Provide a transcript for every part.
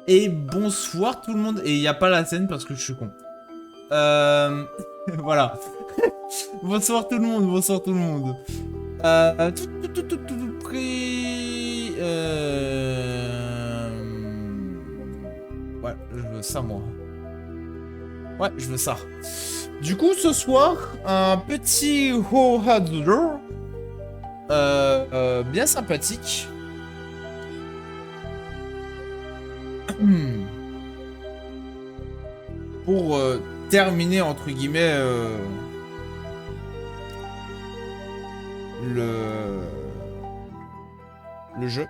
Et bonsoir tout le monde. Et il n'y a pas la scène parce que je suis con. Voilà. Bonsoir tout le monde, bonsoir tout le monde. Tout près. Ouais, je veux ça moi. Ouais, je veux ça. Du coup, ce soir, un petit ho-hadler. Bien sympathique. Pour terminer, entre guillemets, le... le jeu.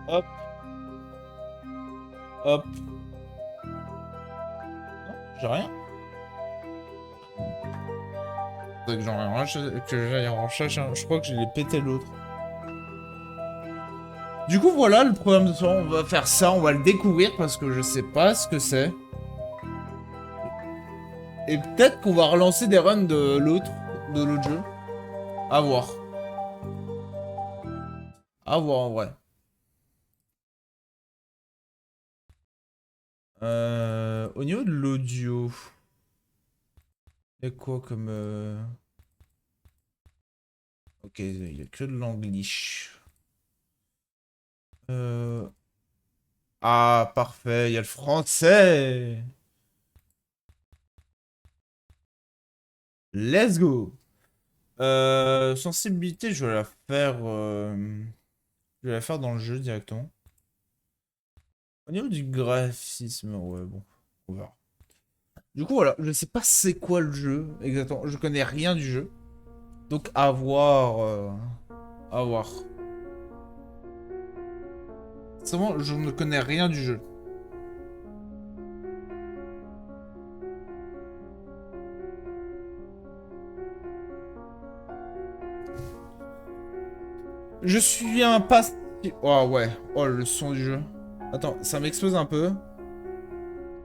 Hop. Hop. Non, j'ai rien. Faudrait que j'en que j'aille en recherche. Je crois que je l'ai pété l'autre. Du coup, voilà le programme de ce soir. On va faire ça, on va le découvrir parce que je sais pas ce que c'est. Et peut-être qu'on va relancer des runs de l'autre jeu. À voir. À voir en vrai. Au niveau de l'audio, il y a quoi comme... Ok, il y a que de l'anglish. Ah, parfait, il y a le français. Let's go. Sensibilité, je vais la faire... je vais la faire dans le jeu directement. Au niveau du graphisme, ouais, bon, on verra. Du coup, voilà, je sais pas c'est quoi le jeu, exactement. Je connais rien du jeu. Donc, à voir... à voir. C'est bon, je ne connais rien du jeu. Je suis un pas... Oh ouais, oh le son du jeu. Attends, ça m'explose un peu.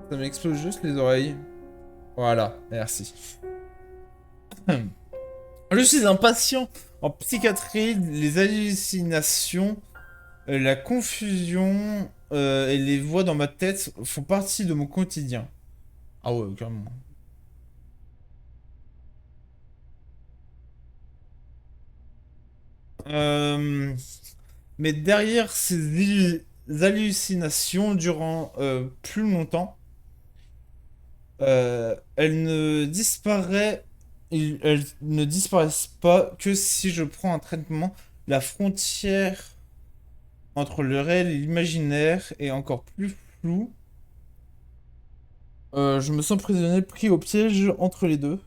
Ça m'explose juste les oreilles. Voilà, merci. Je suis un patient en psychiatrie, les hallucinations, la confusion et les voix dans ma tête font partie de mon quotidien. Ah ouais, carrément. Euh, mais derrière ces hallucinations durant plus longtemps, elles ne disparaissent, elles ne disparaissent pas que si je prends un traitement. La frontière entre le réel et l'imaginaire est encore plus floue. Je me sens prisonnier pris au piège entre les deux.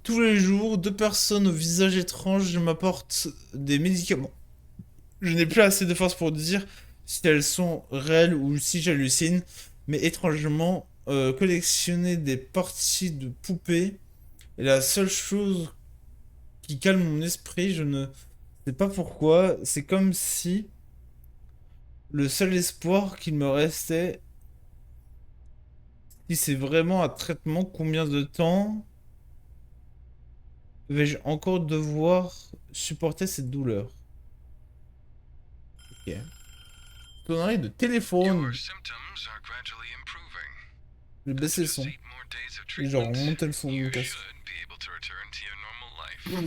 Tous les jours, deux personnes au visage étrange m'apportent des médicaments. Je n'ai plus assez de force pour dire si elles sont réelles ou si j'hallucine, mais étrangement, collectionner des parties de poupées est la seule chose qui calme mon esprit. Je ne sais pas pourquoi. C'est comme si le seul espoir qu'il me restait, si c'est vraiment un traitement, combien de temps vais-je encore devoir supporter cette douleur? Ok. Connerie de téléphone. Je vais baisser le son. Et genre, remonter le son de mon casque. Non.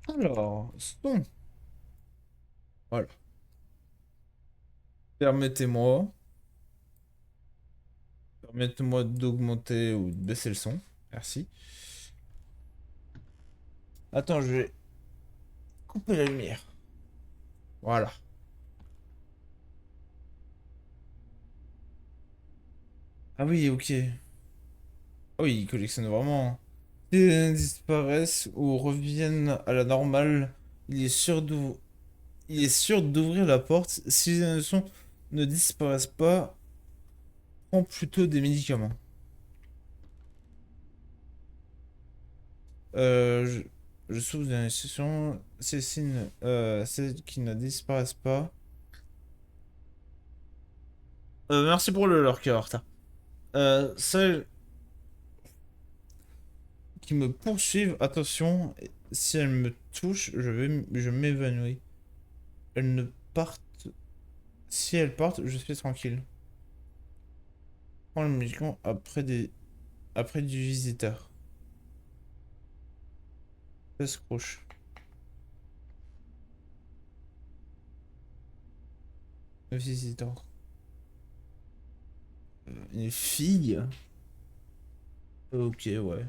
Alors, son. Voilà. Permettez-moi. Permettez-moi d'augmenter ou de baisser le son. Merci. Attends, je vais couper la lumière. Voilà. Ah oui, ok. Ah oui, ils collectionnent vraiment. S'ils disparaissent ou reviennent à la normale, il est sûr d'ouvrir la porte. Si les ne disparaissent pas, prends plutôt des médicaments. Euh, je, je souffre d'une situation, ces signes, celles qui ne disparaissent pas. Merci pour le lurker, Horta. Celles qui me poursuivent, attention, si elles me touchent, je m'évanouis. Elles ne partent, si elles partent, je suis tranquille. Prends le médicament après du visiteur. Escroche. Visiteur. Une fille? Ok, ouais.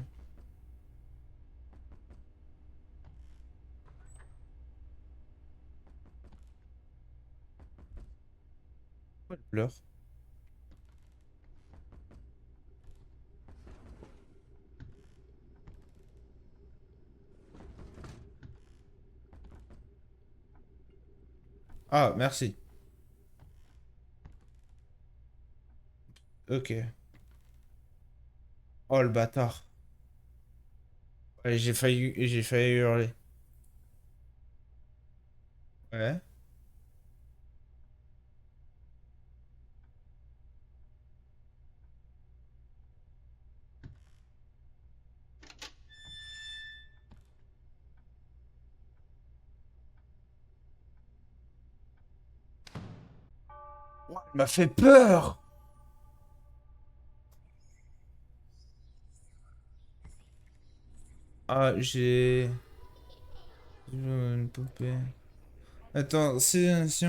Pourquoi elle pleure? Ah, merci. Ok. Oh, le bâtard. Ouais, j'ai failli hurler. Ouais. Il m'a fait peur! Ah, j'ai une poupée. Attends, silencieux.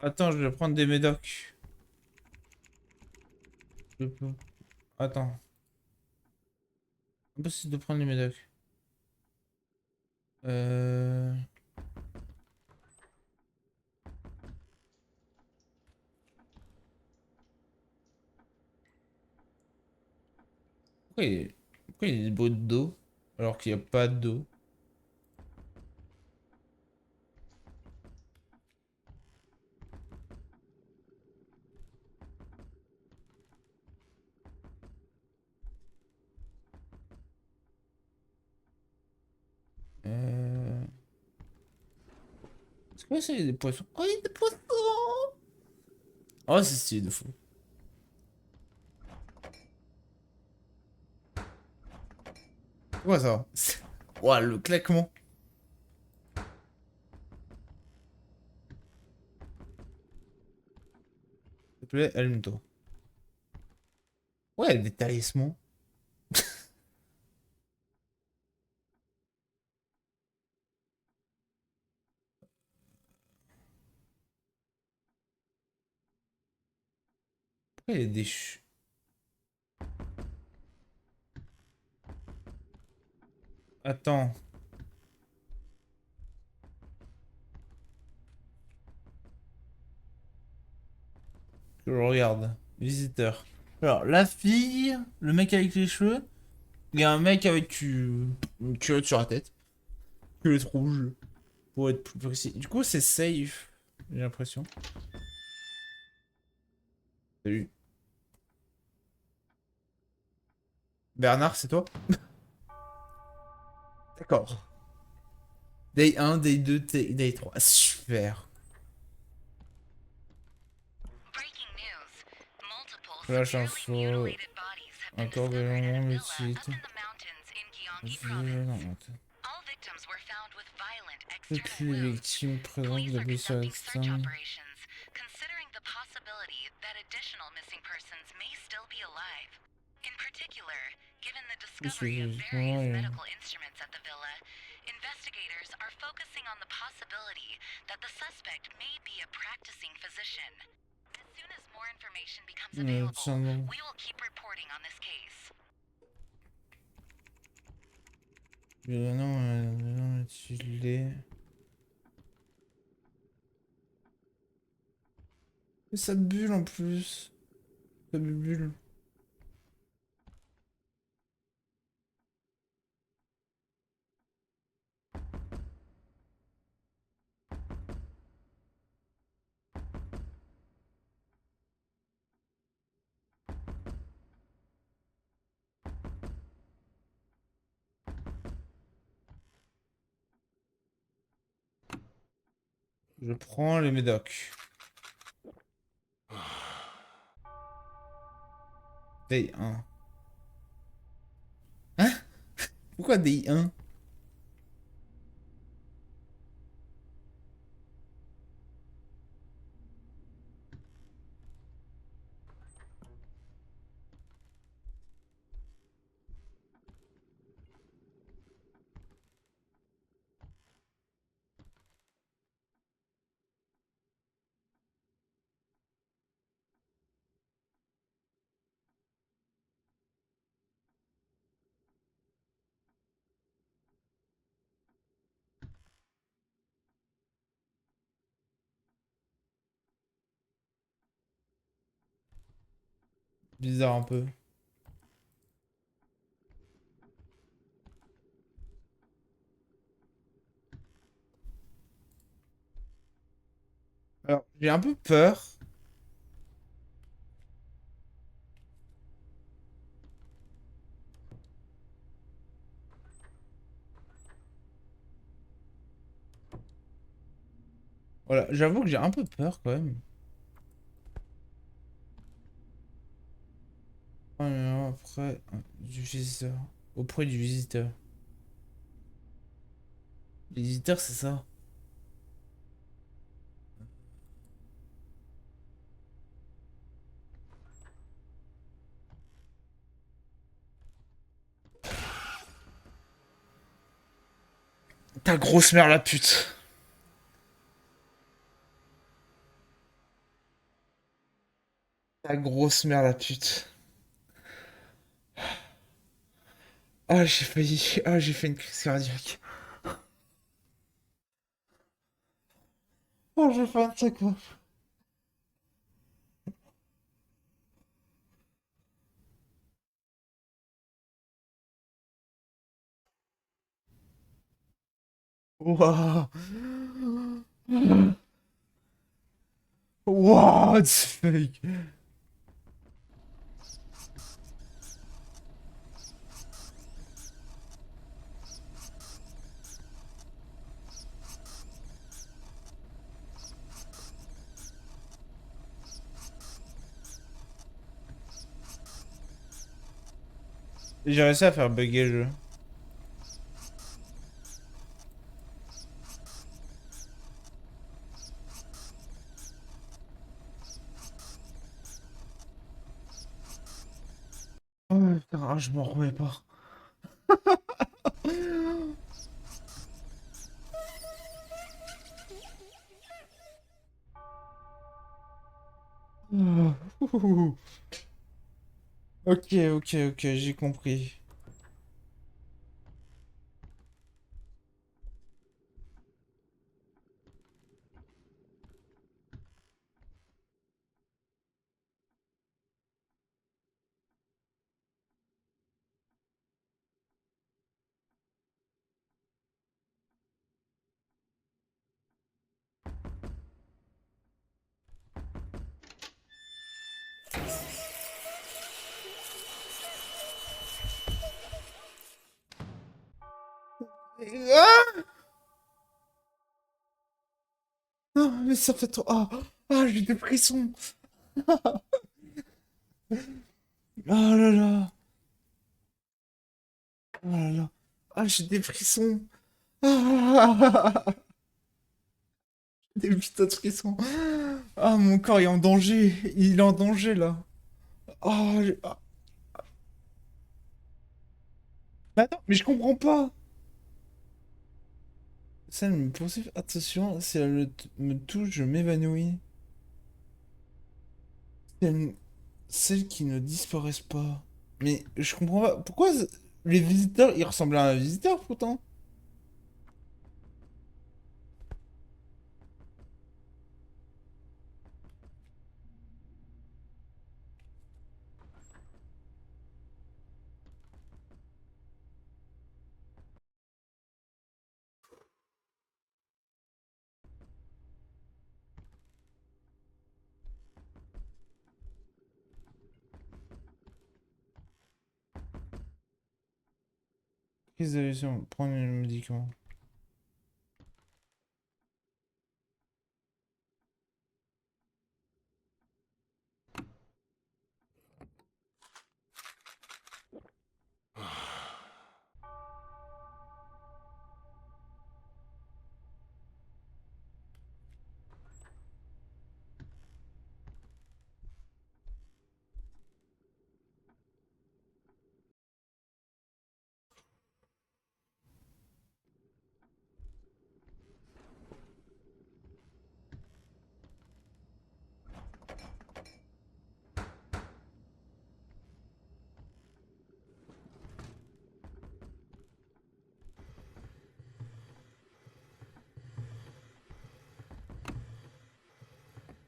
Attends, je vais prendre des médocs. Je peux- Attends. Impossible de prendre les médocs. Euh... Pourquoi il y a des bouts d'eau alors qu'il n'y a pas d'eau? Euh... C'est quoi ça, il y a des poissons? Oh, il y a des poissons! Oh, c'est stylé de fou. C'est quoi ça? Ouah, le claquement. S'il te plaît, allume-toi. Ouais, des talismans. Pourquoi il y a des Attends, que je regarde. Visiteur. Alors, la fille, le mec avec les cheveux, il y a un mec avec une culotte sur la tête. Culotte rouge, pour être plus précis. Du coup, c'est safe, j'ai l'impression. Salut. Bernard, c'est toi? D'accord. Day 1, Day 2, Day 3. Super. Flash info. Encore de longs le site. Violente. Toutes les victimes présentes de blessures externes. Physiologiquement et... tiens, non. Violent, mutilé. Et ça bulle en plus. Ça bulle. Je prends les médocs. Day 1. Hein? Pourquoi Day 1? Bizarre un peu. Alors, j'ai un peu peur. Voilà, j'avoue que j'ai un peu peur quand même. Après, du visiteur. Auprès du visiteur. Les visiteurs, c'est ça. Ta grosse mère la pute. Ta grosse mère la pute. Ah, j'ai failli. Ah, j'ai fait une crise cardiaque. Oh, j'ai fait un truc, quoi. Waouh. What the fuck? J'ai réussi à faire bugger le jeu. Oh putain, ah, je m'en remets pas. Ah, ouh. Ok, ok, ok, j'ai compris. Ah, ah, mais ça fait trop. Ah, ah, j'ai des frissons. Ah là là. Ah là là. Ah, j'ai des frissons. Ah, des putains de frissons. Ah, mon corps est en danger. Il est en danger là. Ah, mais attends, mais je comprends pas. Ça me poursuit. Attention, si elle me touche, je m'évanouis. Celles celles qui ne disparaissent pas. Mais je comprends pas. Pourquoi les visiteurs, ils ressemblent à un visiteur pourtant? Prise de décision, prendre un médicament.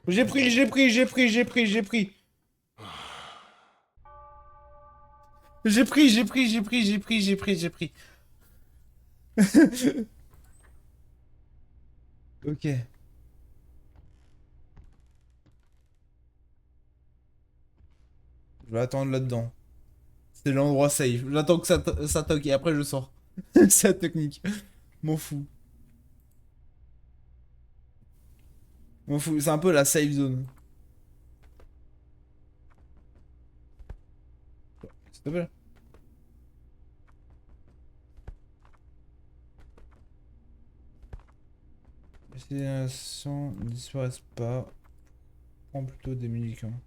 J'ai pris, j'ai pris, j'ai pris, j'ai pris, j'ai pris. J'ai pris, j'ai pris, j'ai pris, j'ai pris, j'ai pris, j'ai pris. Ok. Je vais attendre là-dedans. C'est l'endroit safe. J'attends que ça toque et après je sors. C'est la technique. M'en fous. M'en fous. C'est un peu la safe zone. S'il te plaît. Si les nations ne disparaissent pas, prends plutôt des médicaments.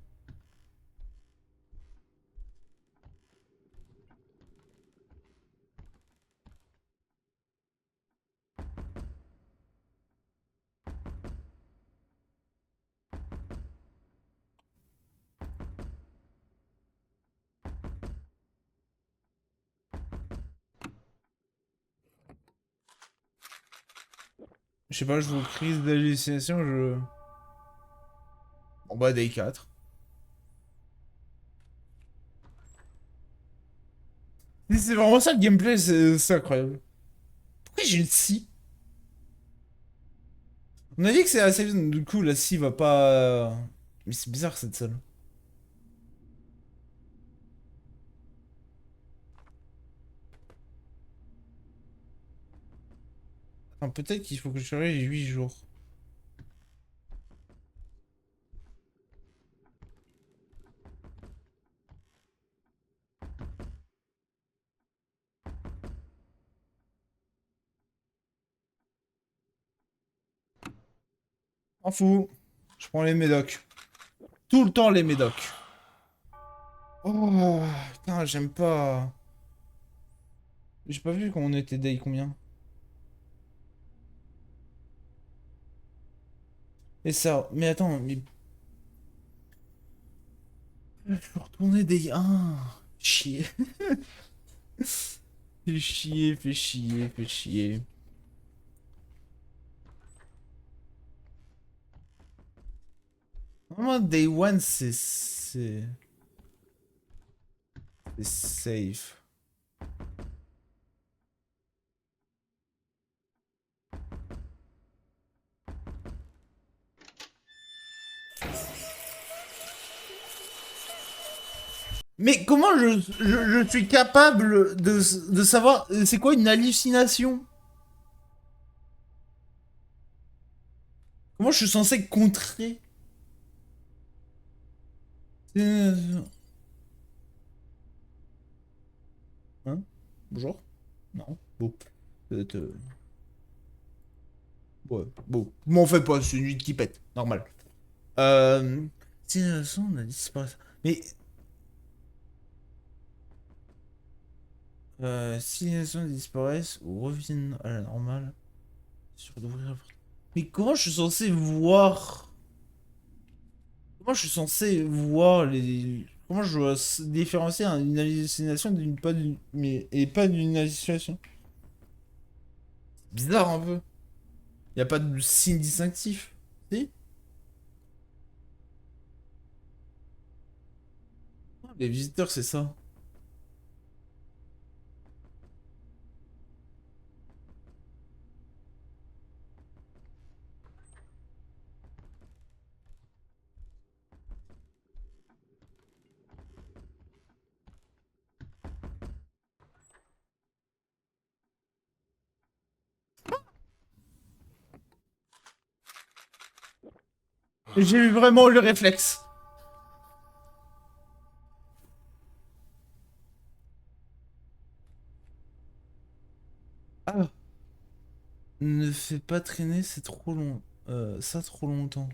Je sais pas, je vous crise d'hallucination, je... Bon bah, day 4. Mais c'est vraiment ça le gameplay, c'est incroyable. Pourquoi j'ai une scie? On a dit que c'est assez bien, du coup la scie va pas... Mais c'est bizarre cette salle. Attends, peut-être qu'il faut que je surveille les 8 jours. M'en fous. Je prends les médocs. Tout le temps les médocs. Oh, putain, j'aime pas. J'ai pas vu qu'on était day combien. Et ça, mais attends, mais... Je peux retourner day 1. Chier. Fais chier, fais chier, fais chier. Vraiment, day 1, c'est safe. Mais comment je suis capable de savoir c'est quoi une hallucination? Comment je suis censé contrer? Euh, Hein? Bonjour? Non? Bon. Euh, Ouais, bon. M'en fais pas, c'est une nuit qui pète. Normal. Euh... Si on a disparu. Mais si les nations disparaissent ou reviennent à la normale, sur d'ouvrir la porte. Mais comment je suis censé voir... Comment je suis censé voir les... Comment je dois différencier une hallucination d'une pas d'une... Mais... Et pas d'une hallucination? Bizarre un peu. Y a pas de signe distinctif. Si? Les visiteurs, c'est ça. J'ai eu vraiment le réflexe. Ah. Ne fais pas traîner, c'est trop long. Ça trop longtemps.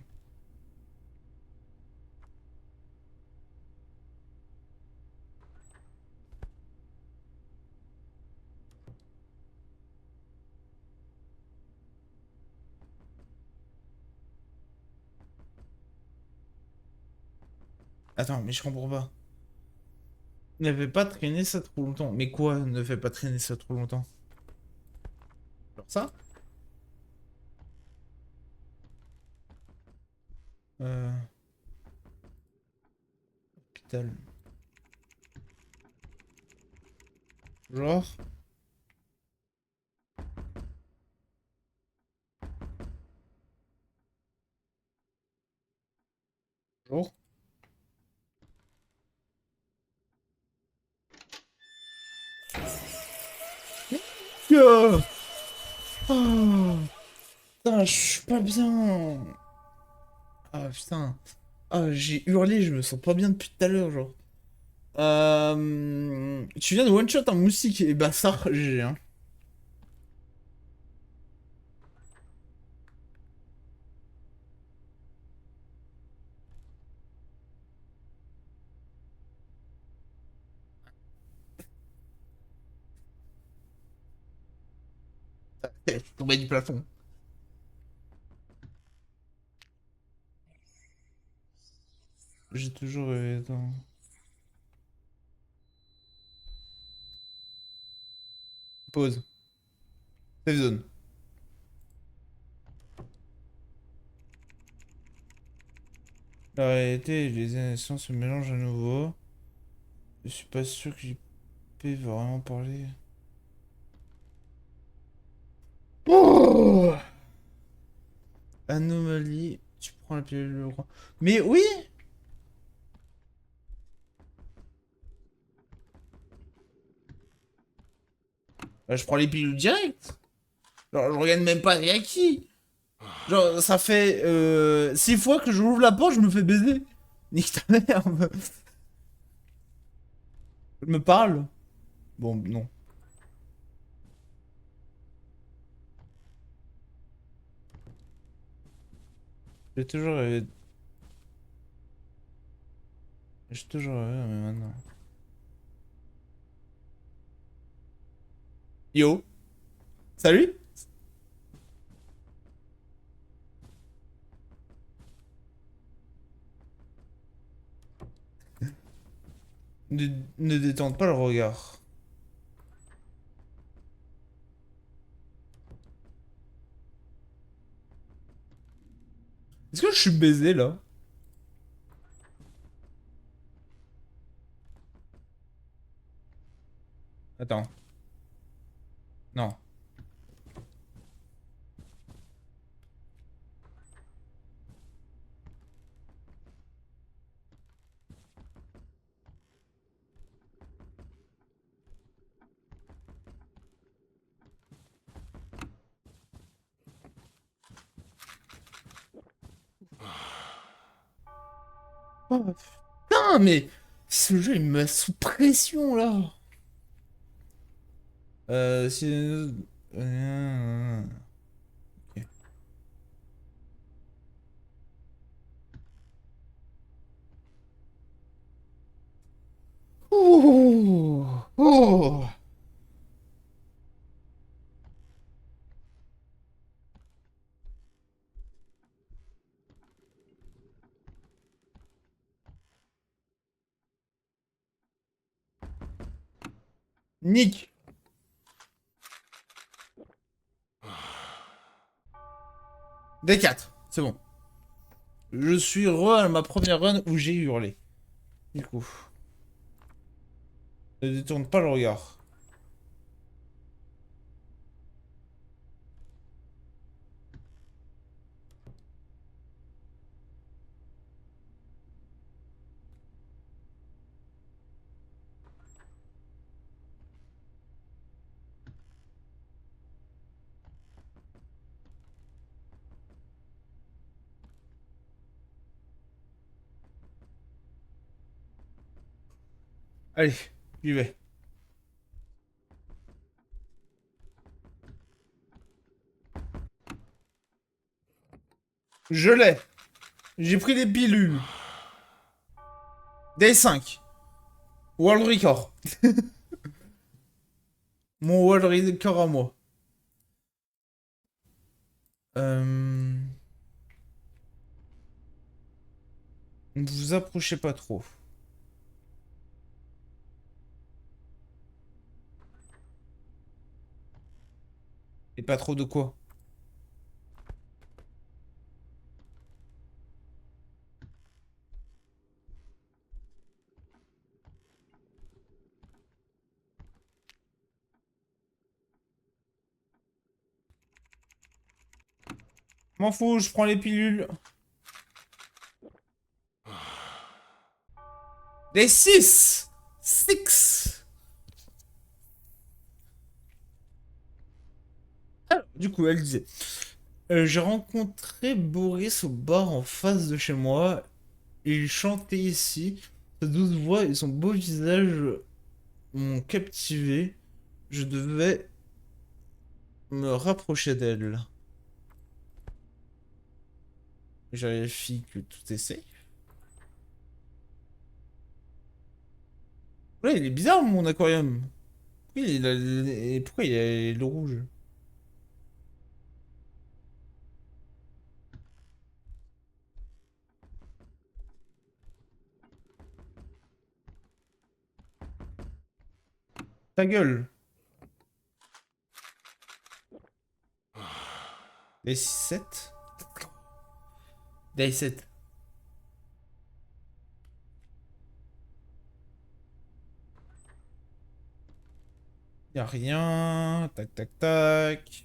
Attends, mais je comprends pas. Ne fais pas traîner ça trop longtemps. Mais quoi, ne fais pas traîner ça trop longtemps? Genre ça? Euh... Hôpital. Genre. Genre. Ah, ah, putain, je suis pas bien. Ah putain. Ah, j'ai hurlé, je me sens pas bien depuis tout à l'heure, genre. Tu viens de one-shot un moustique, et bah ça, j'ai hein. Je suis tombé du plafond. J'ai toujours rêvé dans... Pause. Safe zone. La réalité et les émotions se mélangent à nouveau. Je suis pas sûr que JP va vraiment parler. Oh, anomalie. Tu prends la pilule le roi. Mais oui! Bah, je prends les pilules direct. Genre, je regarde même pas rien qui. Genre, ça fait 6 fois que je ouvre la porte, je me fais baiser. Nique ta mère. Je me parle. Bon, non. J'ai toujours rêvé. J'ai toujours rêvé, mais maintenant. Yo. Salut? Ne, ne détente pas le regard. Est-ce que je suis baisé là? Attends. Non. Oh, putain, mais ce jeu il me met sous pression là. Si. Ok. Oh, oh. Nick. D4. C'est bon. Je suis re à ma première run où j'ai hurlé. Du coup. Ne détourne pas le regard. Allez, j'y vais. Je l'ai. J'ai pris des pilules. D5. World Record. Mon World Record à moi. Euh... Ne vous approchez pas trop. Et pas trop de quoi? M'en fous, je prends les pilules. Les 6! 6! Du coup, elle disait. J'ai rencontré Boris au bar en face de chez moi. Il chantait ici. Sa douce voix et son beau visage m'ont captivé. Je devais me rapprocher d'elle. Je vérifie que tout est safe. Ouais, il est bizarre mon aquarium. Pourquoi il a le rouge? Ta gueule. Les 6-7. Day 7. Y'a rien. Tac, tac, tac.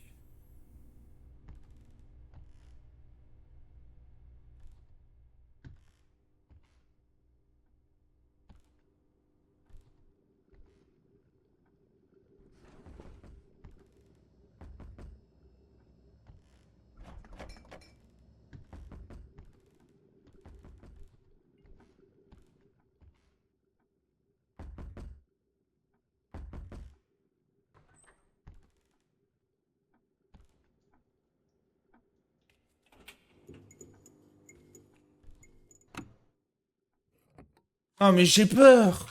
Ah, mais j'ai peur.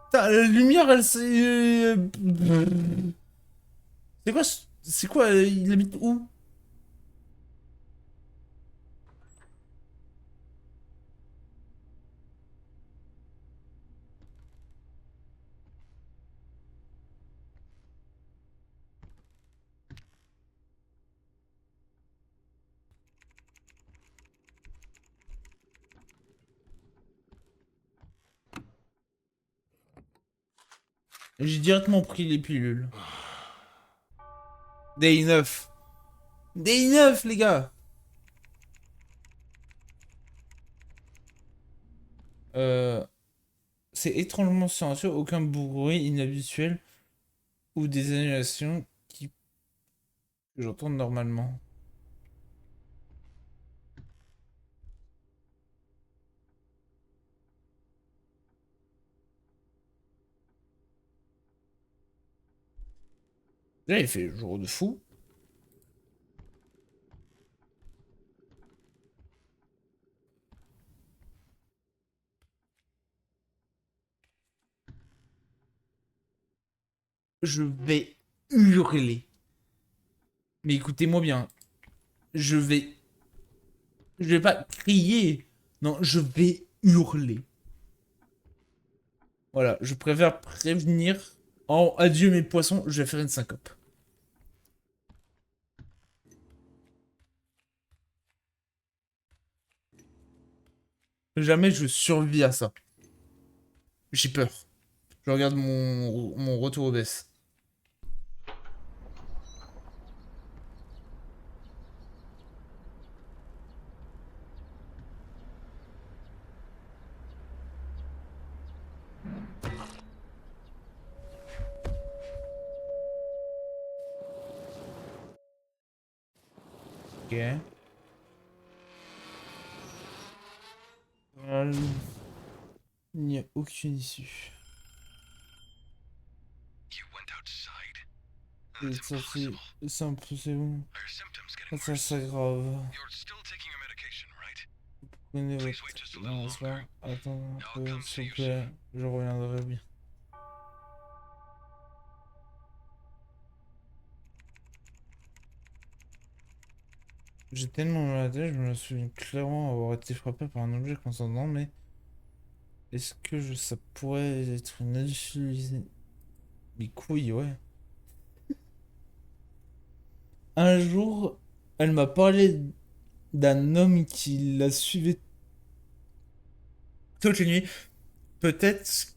Putain, la lumière, elle s'est... C'est quoi, c'est quoi, il habite où? J'ai directement pris les pilules. Day 9. Day 9, les gars. Euh, c'est étrangement silencieux, aucun bruit inhabituel ou des annulations que j'entends normalement. Là, il fait jour de fou. Je vais hurler. Mais écoutez-moi bien. Je vais... Je vais pas crier. Non, je vais hurler. Voilà, je préfère prévenir. Oh, adieu mes poissons, je vais faire une syncope. Jamais je survis à ça. J'ai peur. Je regarde mon retour au baisse. Ok. Voilà, il n'y a aucune issue. C'est sorti. C'est un peu, c'est bon. Ça s'aggrave. Prenez votre lancement. Attends un peu, s'il vous plaît. Je reviendrai bien. J'ai tellement mal à la tête, je me souviens clairement avoir été frappé par un objet contondant, mais ça pourrait être une hallucination? Mes couilles, ouais. Un jour, elle m'a parlé d'un homme qui la suivait toutes les nuits. Peut-être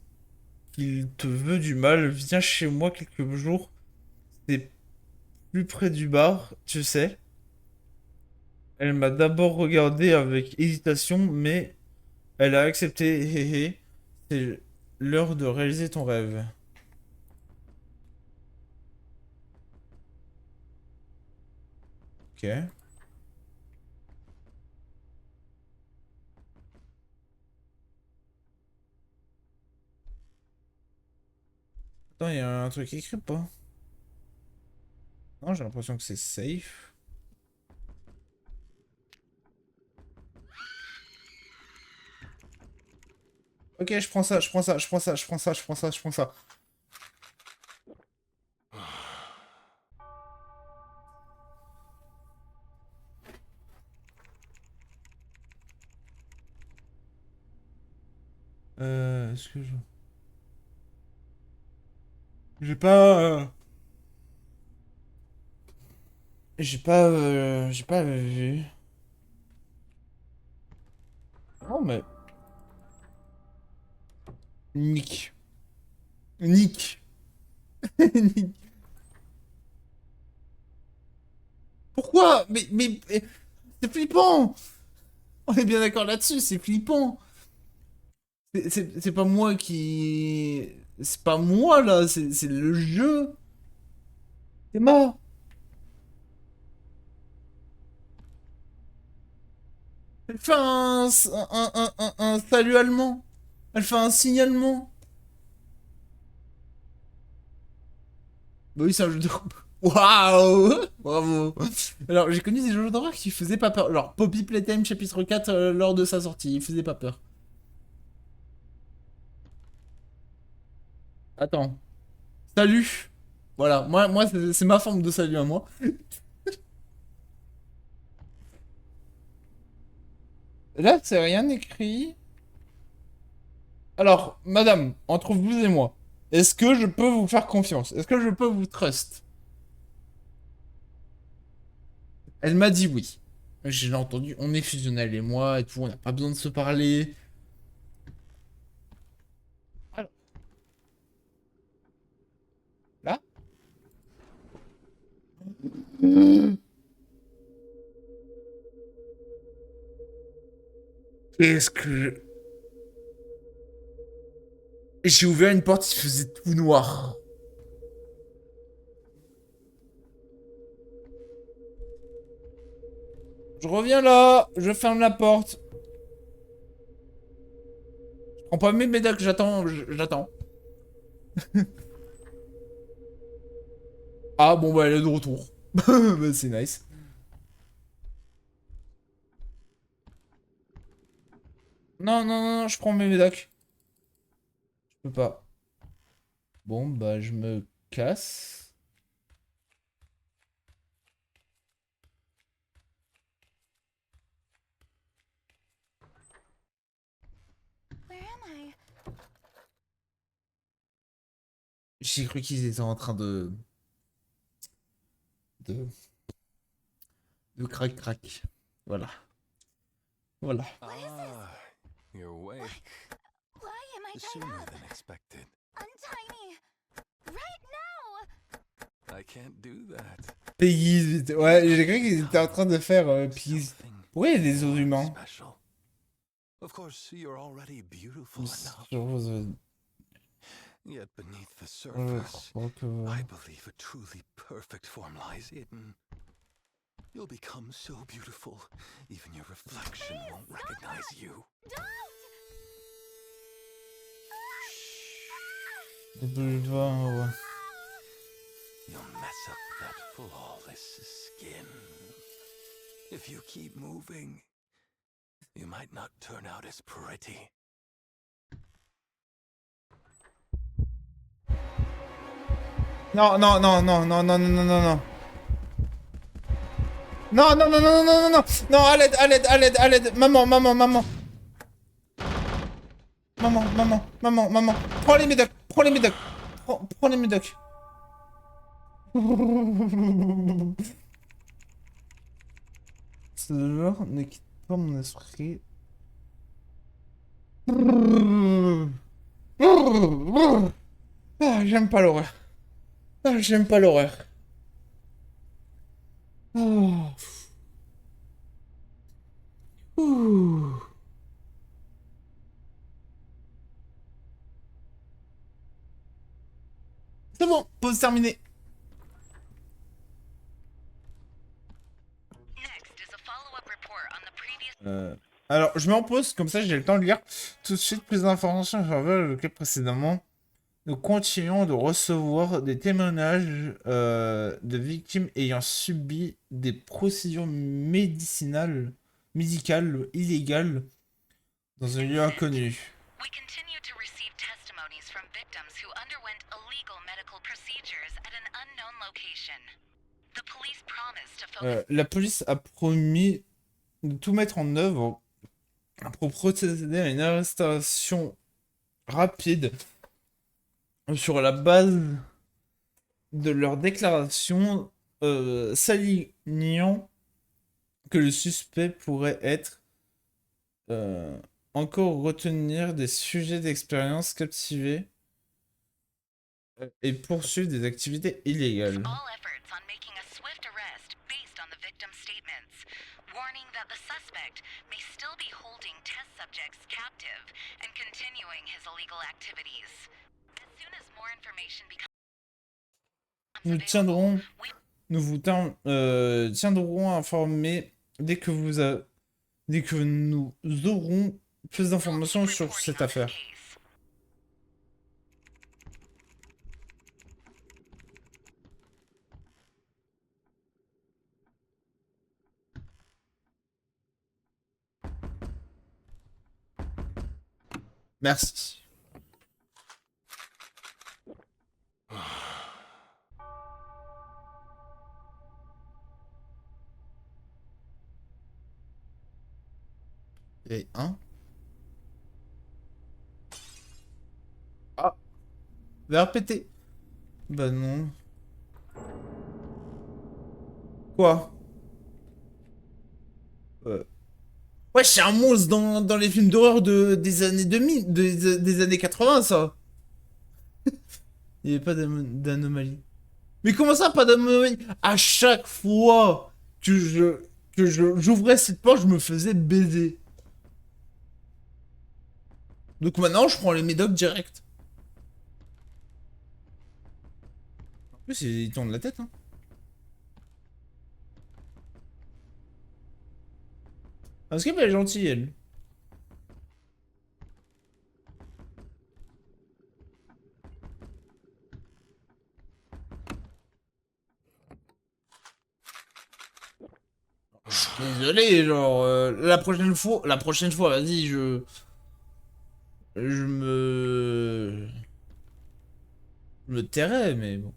qu'il te veut du mal. Viens chez moi quelques jours. C'est plus près du bar, tu sais. Elle m'a d'abord regardé avec hésitation, mais elle a accepté. Hé hé. C'est l'heure de réaliser ton rêve. Ok. Attends, il y a un truc écrit ou pas? Non, j'ai l'impression que c'est safe. Ok, je prends ça, je prends ça, je prends ça, je prends ça, je prends ça, je prends ça. Est-ce que je... J'ai pas... J'ai pas vu. Non, mais... Nick. Nick. Nick. Pourquoi? Mais c'est flippant! On est bien d'accord là-dessus, c'est flippant. C'est pas moi qui... C'est pas moi, là, c'est le jeu. C'est mort. Elle fait un salut allemand. Elle fait un signalement. Bah oui, c'est un jeu de... Waouh! Bravo. Alors, j'ai connu des jeux d'horreur qui faisaient pas peur. Alors, Poppy Playtime chapitre 4, lors de sa sortie, il faisait pas peur. Attends. Salut! Voilà, moi c'est ma forme de salut à moi. Là, c'est rien écrit. Alors, madame, entre vous et moi, est-ce que je peux vous faire confiance? Est-ce que je peux vous trust? Elle m'a dit oui. J'ai entendu, on est fusionnel et moi et tout, on n'a pas besoin de se parler. Alors, là? Qu'est-ce que... J'ai ouvert une porte, il faisait tout noir. Je reviens là, je ferme la porte. Je prends pas mes médailles, j'attends, j'attends. Ah bon bah elle est de retour. Bah, c'est nice. Non, non, non, non, je prends mes médacs. Je peux pas. Bon bah je me casse. Where am I? J'ai cru qu'ils étaient en train de, de crac. Voilà. Voilà. What is this? Ah, you're awake. Why am I tied Sooner up? than expected. Untie me! Right now! I can't do that. Piggies. Ouais, j'ai cru qu'ils étaient en train de faire Piggies. Something Pourquoi il y a des os more humains? special. Of course, you're already beautiful enough. Je Yet beneath the crois surface, que... I believe a truly perfect form lies hidden. You'll become so beautiful, even your reflection won't recognize you. Les boulevards, ouais. You'll mess up that flawless skin. If you keep moving, you might not turn out as pretty. Non, non, non, non, non, non, non, non, non, non. Non, non, non, non, non, non, non, non, non, à l'aide, à l'aide, à l'aide, à l'aide. Maman, maman, maman. Maman, maman, maman, maman. Prends les médocs, prends les médocs. Prends les médocs. Ce genre ne quitte pas mon esprit. Ah, j'aime pas l'horreur. Ah, j'aime pas l'horreur. Oh. Ouh. C'est bon, pause terminée. Euh, alors, je mets en pause, comme ça j'ai le temps de lire tout de suite plus d'informations sur le clip précédemment. Nous continuons de recevoir des témoignages de victimes ayant subi des procédures médicales illégales dans un lieu inconnu. We continue to receive testimonies from victims who underwent illegal medical procedures at an unknown location. The police promised to focus. La police a promis de tout mettre en œuvre pour procéder à une arrestation rapide sur la base de leur déclaration s'alignant que le suspect pourrait être encore retenir des sujets d'expérience captivés et poursuivre des activités illégales. All efforts on making a swift arrest based on the victim's statements, warning that the suspect may still be holding test subjects captive and continuing his illegal activities. As soon as more information becomes available, Nous vous tiendrons informés dès que nous aurons plus d'informations sur cette affaire. Merci. Et un. Ah. Verre pété. Bah non. Quoi? Ouais, c'est un monstre dans les films d'horreur des années 2000, des années 80, ça. Il n'y avait pas d'anomalie. Mais comment ça, pas d'anomalie? À chaque fois j'ouvrais cette porte, je me faisais baiser. Donc maintenant, je prends les médocs direct. En plus, il tourne la tête, hein. Parce qu'elle est gentille, elle. Désolé, genre, la prochaine fois, vas-y, je me tairai, mais bon.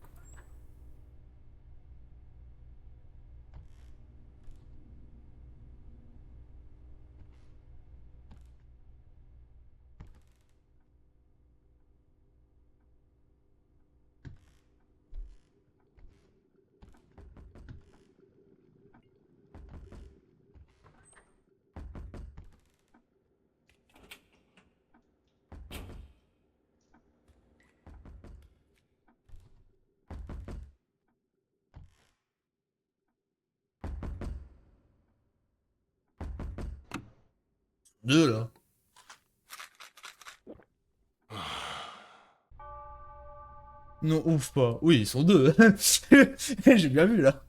Deux, là. Non, ouf pas. Oui, ils sont deux. J'ai bien vu, là.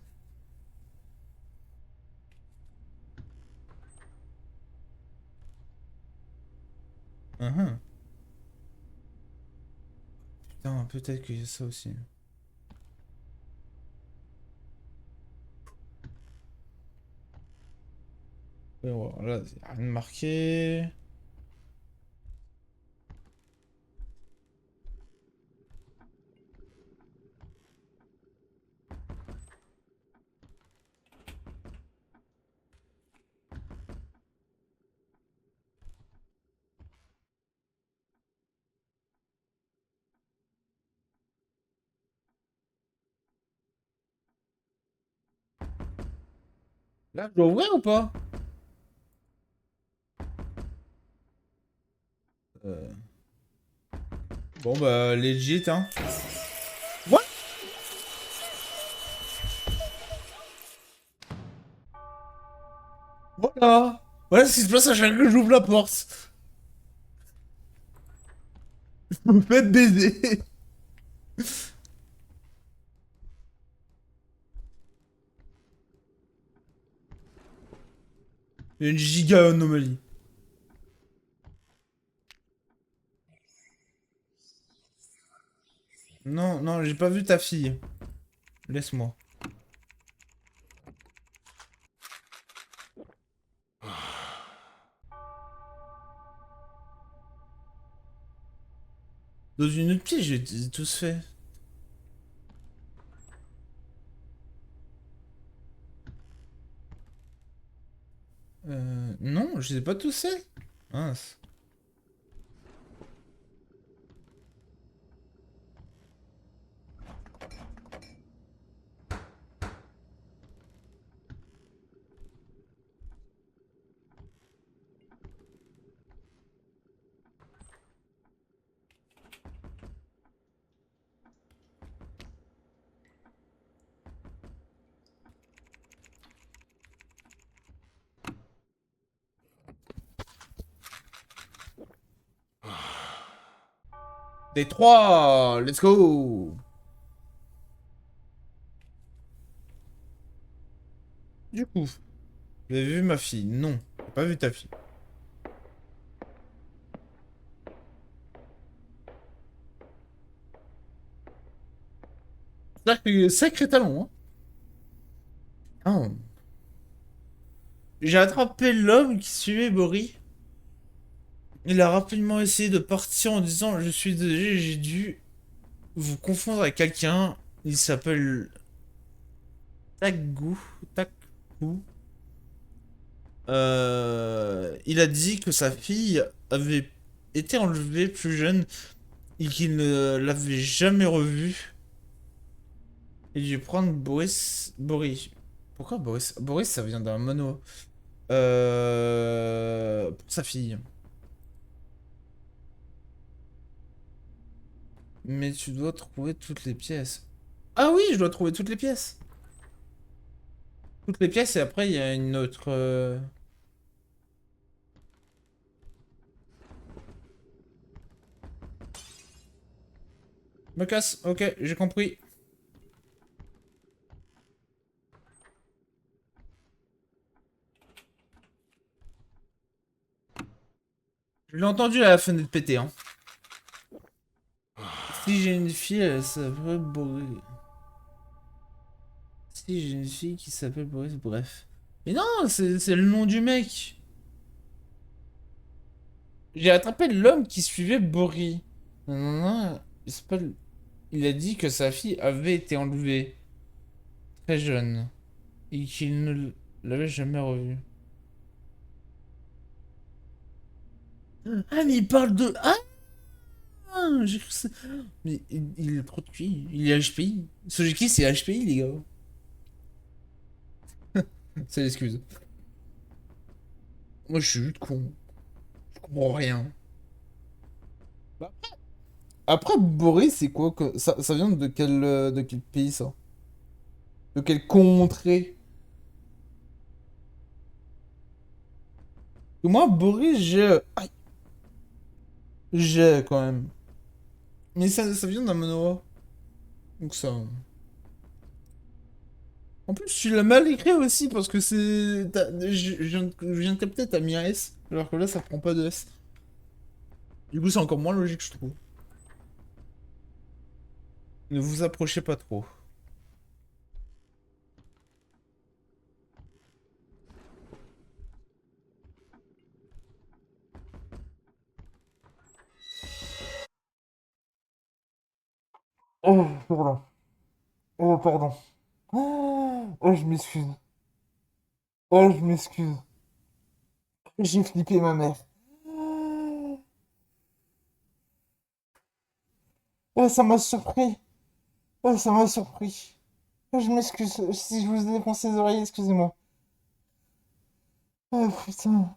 Uhum. Putain, peut-être qu'il y a ça aussi. Ouais, voilà, là, il y a rien de marqué. Là, je dois ouvrir ou pas? Euh... Bon, bah, legit, hein. What? Voilà. Voilà ce qui se passe à chaque fois que j'ouvre la porte. Je me fais baiser. Il y a une giga anomalie. Non, non, j'ai pas vu ta fille. Laisse-moi. Dans une autre pièce, j'ai tous fait. Non, je les ai pas tous faits. Mince. Des trois, let's go. Du coup, vous avez vu ma fille? Non, j'ai pas vu ta fille. Sacré, sacré talon, hein. Ah. J'ai attrapé l'homme qui suivait Boris. Il a rapidement essayé de partir en disant: Je suis désolé, j'ai dû vous confondre avec quelqu'un. Il s'appelle Takgu. Takgu. Il a dit que sa fille avait été enlevée plus jeune et qu'il ne l'avait jamais revue. Il dû prendre Boris. Boris. Pourquoi Boris? Boris, ça vient d'un mono. Pour sa fille. Mais tu dois trouver toutes les pièces. Ah oui, je dois trouver toutes les pièces. Toutes les pièces et après il y a une autre. Me casse, ok, j'ai compris. Je l'ai entendu à la fenêtre péter, hein. Si j'ai une fille, elle s'appelle Boris. Si j'ai une fille qui s'appelle Boris, bref. Mais non, c'est le nom du mec. J'ai attrapé l'homme qui suivait Boris. Non, non, non, il a dit que sa fille avait été enlevée très jeune et qu'il ne l'avait jamais revue. Ah, mais il parle de... Ah, j'ai cru que mais il est trop de cuit. Il est HPI. Sojiki, c'est HPI, les gars. C'est l'excuse. Moi, je suis juste con. Je comprends rien. Bah, après, Boris, c'est quoi ça vient de quel pays, ça? De quelle contrée? Moi, Boris, aïe, j'ai quand même. Mais ça vient d'un manoir. Donc ça... En plus, tu l'as mal écrit aussi parce que c'est... je viens de capter, t'as mis un S. Alors que là, ça prend pas de S. Du coup, c'est encore moins logique, je trouve. Ne vous approchez pas trop. Oh, pardon. Oh, pardon. Oh, je m'excuse. Oh, je m'excuse. J'ai flippé ma mère. Oh, ça m'a surpris. Oh, ça m'a surpris. Oh, je m'excuse si je vous ai défoncé les oreilles, excusez-moi. Oh, putain.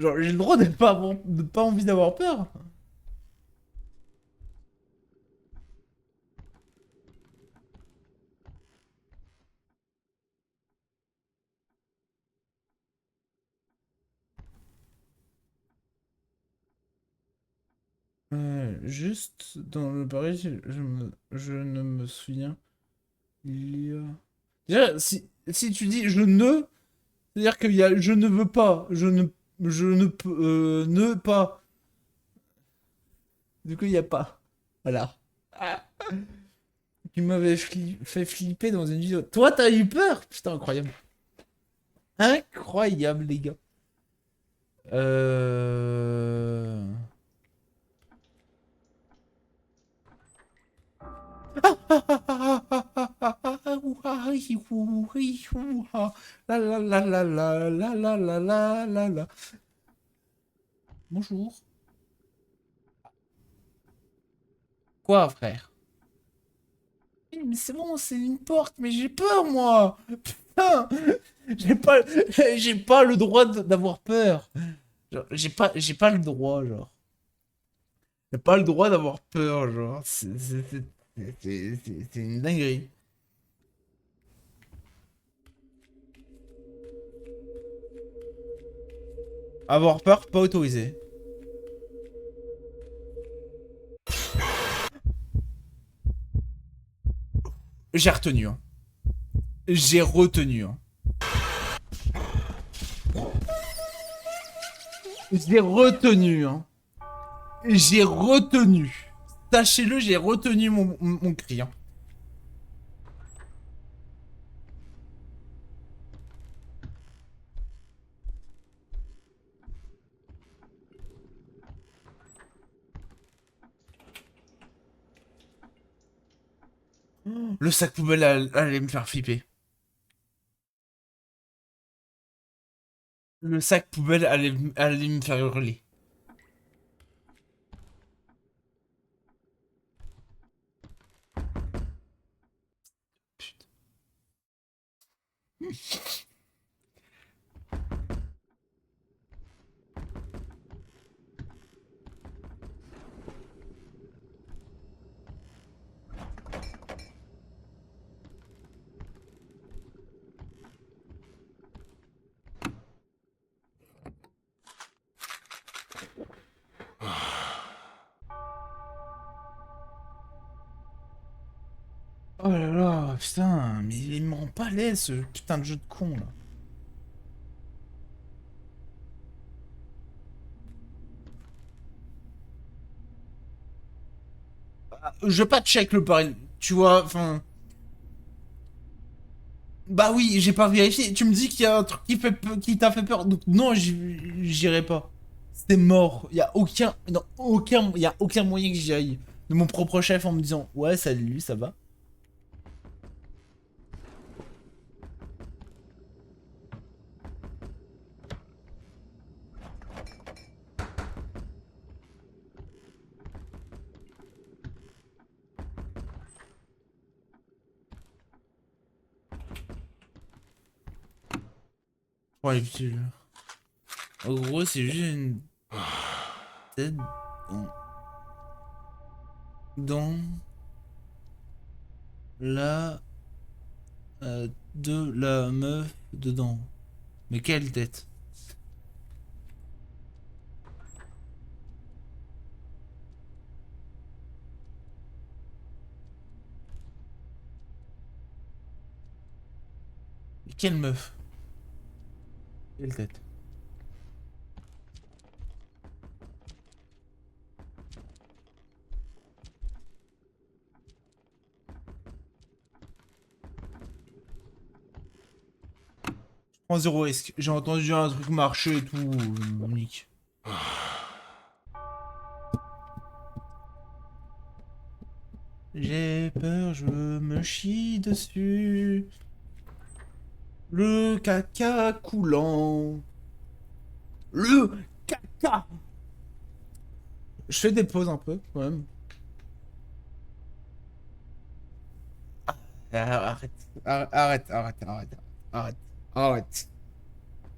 Genre, j'ai le droit de pas envie d'avoir peur. Juste dans le pari, je ne me souviens. Il y a... Déjà, si tu dis je ne, c'est-à-dire qu'il y a je ne veux pas, je ne peux, ne pas. Du coup, il n'y a pas. Voilà. Ah. Tu m'avais fait flipper dans une vidéo. Toi, t'as eu peur? Putain, incroyable. Incroyable, les gars. Euh... La la la la la la la la la la la. Bonjour. Quoi, frère? Mais c'est bon, c'est une porte, mais j'ai peur, moi. Putain, j'ai pas, j'ai pas le droit d'avoir peur. Genre, j'ai pas le droit, genre. J'ai pas le droit d'avoir peur, genre. C'est une dinguerie. Avoir peur, pas autorisé. J'ai retenu, hein. J'ai retenu, hein. J'ai retenu, hein. J'ai retenu. Sachez-le, j'ai retenu mon cri, hein. Le sac poubelle allait me faire flipper. Le sac poubelle allait me faire hurler. Putain. Oh là là, putain, mais il me rend pas à l'aise ce putain de jeu de con là. Je veux pas check le pari, tu vois, enfin. Bah oui, j'ai pas vérifié. Tu me dis qu'il y a un truc qui t'a fait peur, donc non, j'irai pas. C'était mort. Il y a aucun, non, aucun, y a aucun moyen que j'y aille. De mon propre chef en me disant, ouais, salut, ça va. Ouais, putain. En gros, c'est juste une tête dans la de la meuf dedans. Mais quelle tête? Mais quelle meuf? Quelle tête? Prends zéro risque. J'ai entendu un truc marcher et tout, Nick. J'ai peur, je me chie dessus. Le caca coulant. Le caca. Je fais des pauses un peu, quand même. Arrête. Arrête, arrête, arrête, arrête. Arrête. Arrête.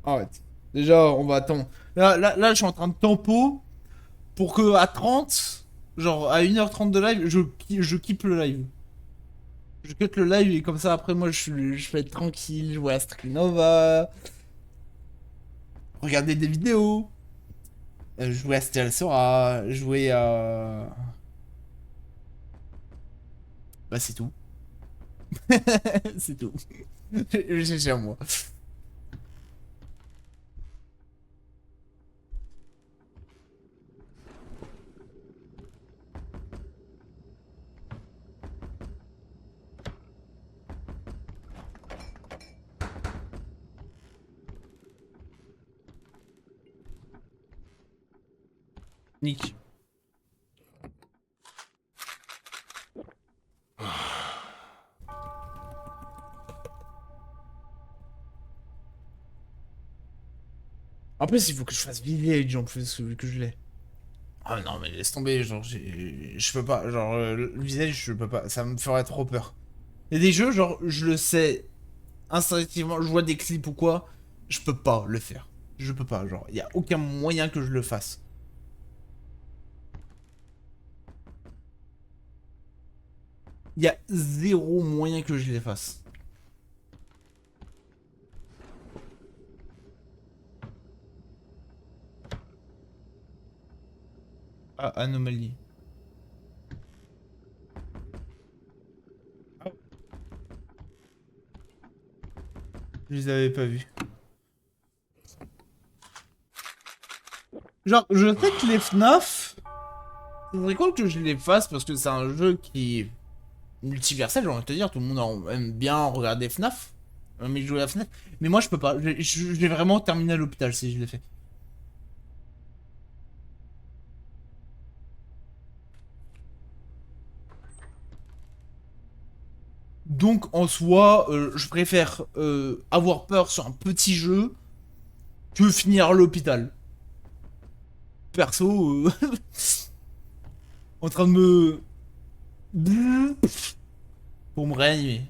Arrête. Déjà, on va attendre. Là, je suis en train de tempo pour que à 30, genre à 1h30 de live, je kippe le live. Je cut le live et comme ça, après, moi, je vais être tranquille, jouer à Strinova, regarder des vidéos, jouer à Steel Sora, jouer à... Bah, c'est tout. C'est tout. J'ai à moi. Nick. En plus, il faut que je fasse Village en plus, vu que je l'ai. Ah non, mais laisse tomber, genre, je peux pas. Genre, le Village, je peux pas. Ça me ferait trop peur. Il y a des jeux, genre, je le sais instinctivement, je vois des clips ou quoi, je peux pas le faire. Je peux pas, genre, il y a aucun moyen que je le fasse. Il y a zéro moyen que je les fasse. Ah, anomalie. Ah. Je les avais pas vus. Genre, je sais que les FNAF, c'est vrai cool que je les fasse parce que c'est un jeu qui est multiversel, j'ai envie de te dire, tout le monde aime bien regarder FNAF, mais jouer à FNAF. Mais moi, je peux pas. Je vais vraiment terminer à l'hôpital si je l'ai fait. Donc en soi, je préfère avoir peur sur un petit jeu que finir à l'hôpital. Perso, en train de me... pour me réanimer.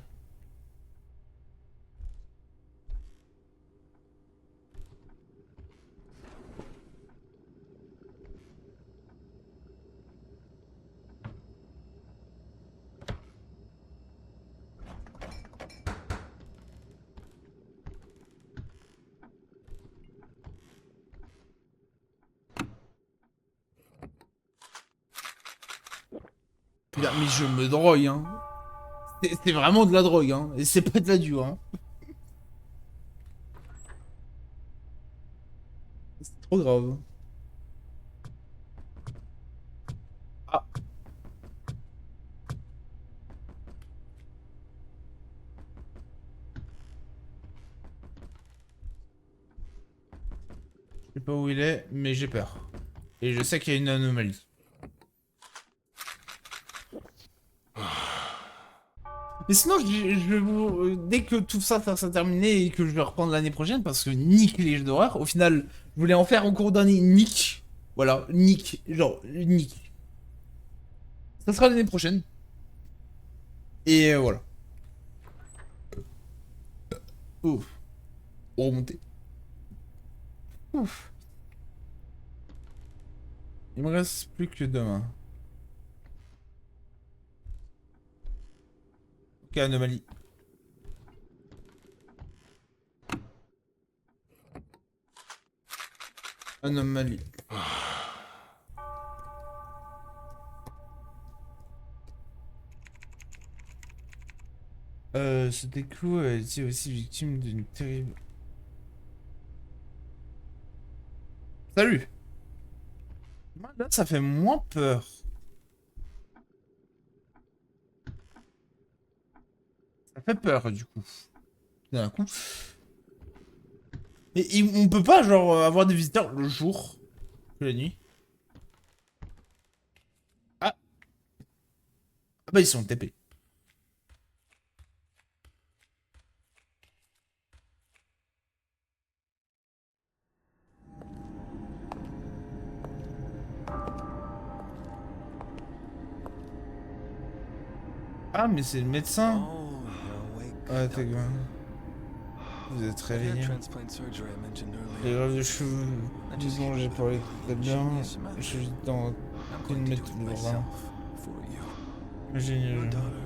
Putain, mais je me drogue, hein. C'est vraiment de la drogue, hein. Et c'est pas de la dure, hein. C'est trop grave. Ah, je sais pas où il est, mais j'ai peur. Et je sais qu'il y a une anomalie. Mais sinon, je vais vous... Dès que tout ça sera terminé et que je vais reprendre l'année prochaine, parce que nique les jeux d'horreur, au final, je voulais en faire en cours d'année, nique. Voilà, nique. Genre, nique. Ça sera l'année prochaine. Et voilà. Ouf. Remonter. Ouf. Il me reste plus que demain. Ok, anomalie. Anomalie. Ce déclou a été aussi victime d'une terrible... Salut! Là, ça fait moins peur. Ça fait peur, du coup. D'un coup. Mais on peut pas, genre, avoir des visiteurs le jour que la nuit. Ah! Ah bah, ils sont TP. Ah, mais c'est le médecin. Oh, you're awake. Ah, t'es... Vous êtes That hair réveillé. transplant surgery I mentioned Les earlier. grèves de cheveux, disons, j'ai parlé très bien. Je suis dans I'm une going to mettre do it le bras. myself for you. Your Génial. daughter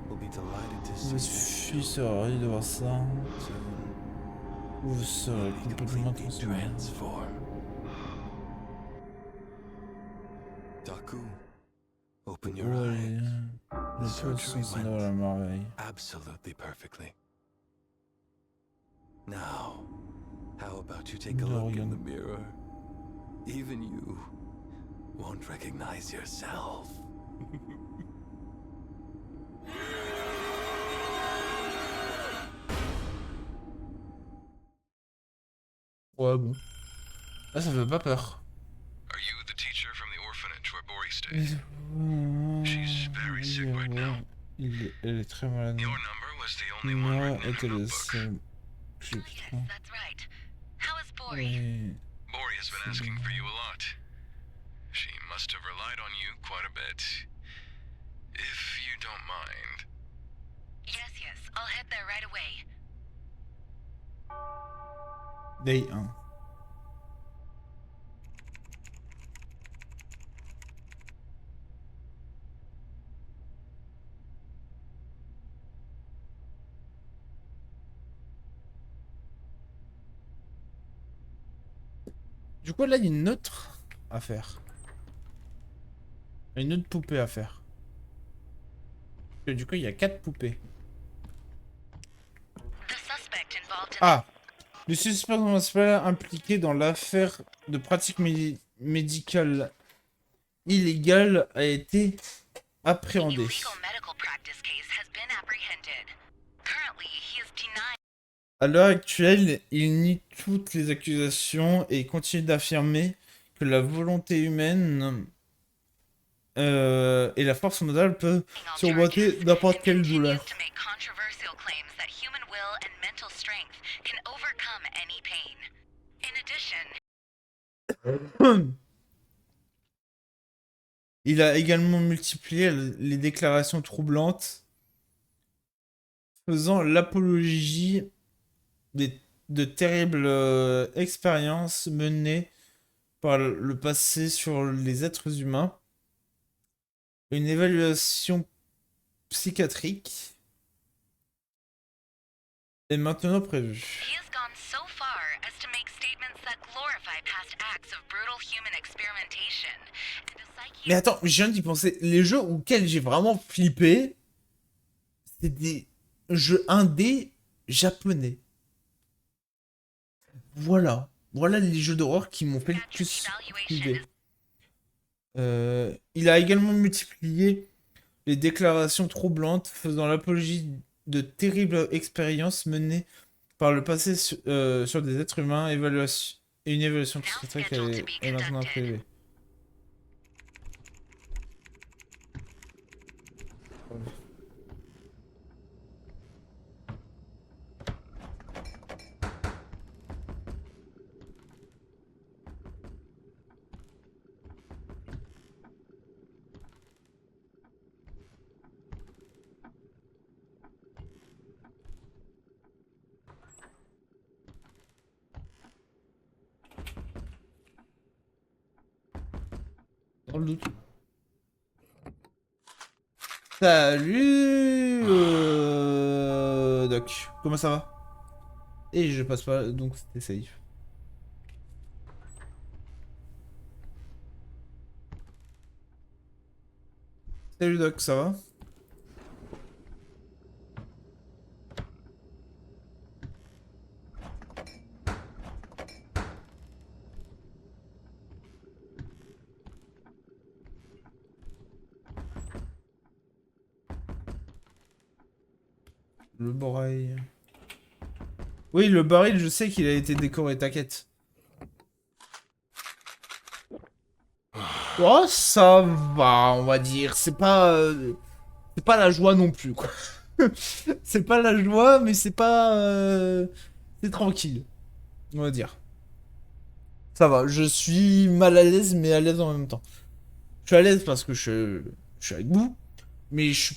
will be delighted to see Votre this fille show sera ravie de voir ça. soon. Vous serez Be complètement completely transformé. transformed. Daku, open your Ouais, eyes. les choses sont sonnées à la merveille. Absolutely perfectly. Now, how about you take a No, look in young- the mirror? Even you won't recognize yourself. Ouais, bon. Ah, ça fait pas peur. Are you the teacher from the orphanage where Bori stayed? She's very sick right now. Elle est très malade. Your number was the only one Moi written in était her le notebook. seul. Je sais Oh, plus yes, trop. that's right. How is Bori? Oui. Bori has been asking for you a lot. She must have relied on you quite a bit. If you don't mind. Yes, yes. I'll head there right away. Day 1. Du coup, là, il y a une autre à faire. Une autre poupée à faire. Et du coup, il y a 4 poupées. The suspect involved in Ah! Le suspect principal impliqué dans l'affaire de pratique médicale illégale a été an appréhendé. illegal medical practice case has been apprehended. Currently, he is denied. À l'heure actuelle, il nie toutes les accusations et continue d'affirmer que la volonté humaine et la force mentale peuvent all surmonter charges n'importe and quelle continues douleur. to make controversial claims that human will and mental strength can overcome any pain. In addition, Il a également multiplié les déclarations troublantes, faisant l'apologie de terribles expériences menées par le passé sur les êtres humains, une évaluation psychiatrique est maintenant prévue. he has gone so far as to make statements that glorify past acts of brutal human experimentation and a Mais attends, je viens d'y penser. Les jeux auxquels j'ai vraiment flippé, c'est des jeux indés japonais. Voilà. Voilà les jeux d'horreur qui m'ont fait le plus flipper. Il a également multiplié les déclarations troublantes faisant l'apologie de terribles expériences menées par le passé sur des êtres humains. Et une évaluation psychiatrique est maintenant prévue. Dans le doute. Salut Doc, comment ça va? Et je passe pas, donc c'était safe. Salut Doc, ça va? Le baril. Oui, le baril, je sais qu'il a été décoré, t'inquiète. Oh, ça va, on va dire. C'est pas la joie non plus, quoi. C'est pas la joie, mais c'est pas... c'est tranquille, on va dire. Ça va, je suis mal à l'aise, mais à l'aise en même temps. Je suis à l'aise parce que je suis avec vous. Mais je suis